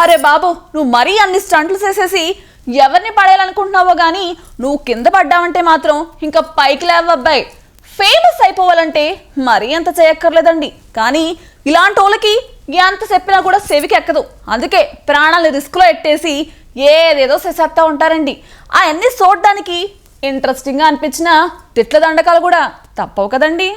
అరే బాబు, నువ్వు మరీ అన్ని స్టంట్లు చేసేసి ఎవరిని పడేయాలనుకుంటున్నావో గానీ నువ్వు కింద పడ్డావంటే మాత్రం ఇంకా పైకి లేవబ్బాయి. ఫేమస్ అయిపోవాలంటే మరీ అంత చేయక్కర్లేదండి. కానీ ఇలాంటి వాళ్ళకి ఎంత చెప్పినా కూడా సెవికి ఎక్కదు. అందుకే ప్రాణాలను రిస్క్లో ఎట్టేసి ఏదేదో చేసేస్తా ఉంటారండి. అవన్నీ చూడడానికి ఇంట్రెస్టింగ్గా అనిపించిన తిట్ల దండకాలు కూడా తప్పవు కదండి.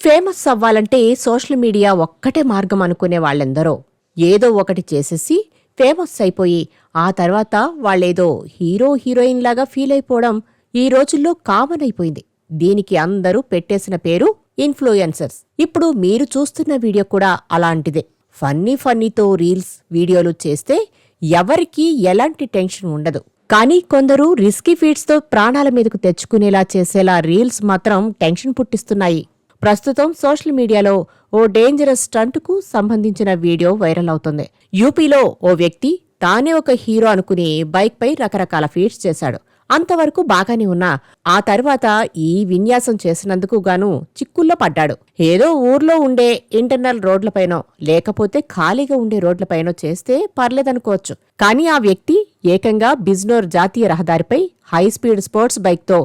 ఫేమస్ అవ్వాలంటే సోషల్ మీడియా ఒక్కటే మార్గం అనుకునే వాళ్ళెందరో ఏదో ఒకటి చేసేసి ఫేమస్ అయిపోయి ఆ తర్వాత వాళ్ళేదో హీరోయిన్ లాగా ఫీల్ అయిపోవడం ఈ రోజుల్లో కామన్ అయిపోయింది. దీనికి అందరూ పెట్టేసిన పేరు ఇన్ఫ్లుయెన్సర్స్. ఇప్పుడు మీరు చూస్తున్న వీడియో కూడా అలాంటిదే. ఫన్నీతో రీల్స్ వీడియోలు చేస్తే ఎవరికీ ఎలాంటి టెన్షన్ ఉండదు. కానీ కొందరు రిస్కీ ఫీడ్స్తో ప్రాణాల మీదకు తెచ్చుకునేలా చేసేలా రీల్స్ మాత్రం టెన్షన్ పుట్టిస్తున్నాయి. ప్రస్తుతం సోషల్ మీడియాలో ఓ డేంజరస్ స్టంట్కు సంబంధించిన వీడియో వైరల్ అవుతుంది. యూపీలో ఓ వ్యక్తి తానే ఒక హీరో అనుకుని బైక్పై రకరకాల ఫీట్స్ చేశాడు. అంతవరకు బాగానే ఉన్నా ఆ తర్వాత ఈ విన్యాసం చేసినందుకు గాను చిక్కుల్లో పడ్డాడు. ఏదో ఊర్లో ఉండే ఇంటర్నల్ రోడ్లపైనో లేకపోతే ఖాళీగా ఉండే రోడ్లపైనో చేస్తే పర్లేదనుకోవచ్చు. కానీ ఆ వ్యక్తి ఏకంగా బిజ్నోర్ జాతీయ రహదారిపై హైస్పీడ్ స్పోర్ట్స్ బైక్తో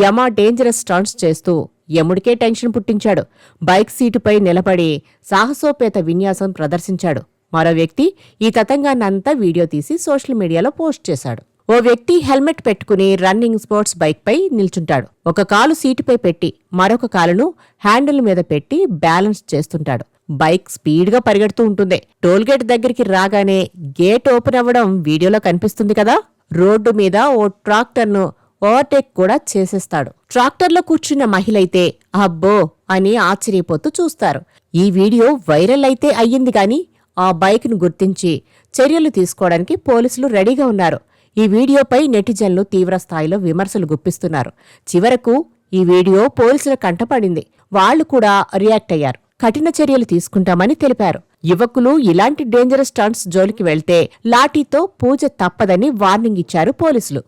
యమా డేంజరస్ స్టంట్స్ చేస్తూ యముడికే టెన్షన్ పుట్టించాడు. బైక్ సీటుపై నిలబడి సాహసోపేత విన్యాసం ప్రదర్శించాడు. మరో వ్యక్తి ఈ తతంగాన్నంతా వీడియో తీసి సోషల్ మీడియాలో పోస్ట్ చేశాడు. ఓ వ్యక్తి హెల్మెట్ పెట్టుకుని రన్నింగ్ స్పోర్ట్స్ బైక్పై నిల్చుంటాడు. ఒక కాలు సీటుపై పెట్టి మరొక కాలును హ్యాండిల్ మీద పెట్టి బ్యాలెన్స్ చేస్తుంటాడు. బైక్ స్పీడ్గా పరిగెడుతూ ఉంటుంది. టోల్గేట్ దగ్గరికి రాగానే గేట్ ఓపెన్ అవ్వడం వీడియోలో కనిపిస్తుంది కదా. రోడ్డు మీద ఓ ట్రాక్టర్ను ఓవర్టేక్ కూడా చేసేస్తాడు. ట్రాక్టర్లో కూర్చున్న మహిళైతే అబ్బో అని ఆశ్చర్యపోతూ చూస్తారు. ఈ వీడియో వైరల్ అయితే అయ్యింది గాని ఆ బైక్ను గుర్తించి చర్యలు తీసుకోవడానికి పోలీసులు రెడీగా ఉన్నారు. ఈ వీడియోపై నెటిజన్లు తీవ్రస్థాయిలో విమర్శలు గుప్పిస్తున్నారు. చివరకు ఈ వీడియో పోలీసుల కంటపడింది. వాళ్లు కూడా రియాక్ట్ అయ్యారు. కఠిన చర్యలు తీసుకుంటామని తెలిపారు. యువకులు ఇలాంటి డేంజరస్ స్టంట్స్ జోలికి వెళ్తే లాఠీతో పూజ తప్పదని వార్నింగ్ ఇచ్చారు పోలీసులు.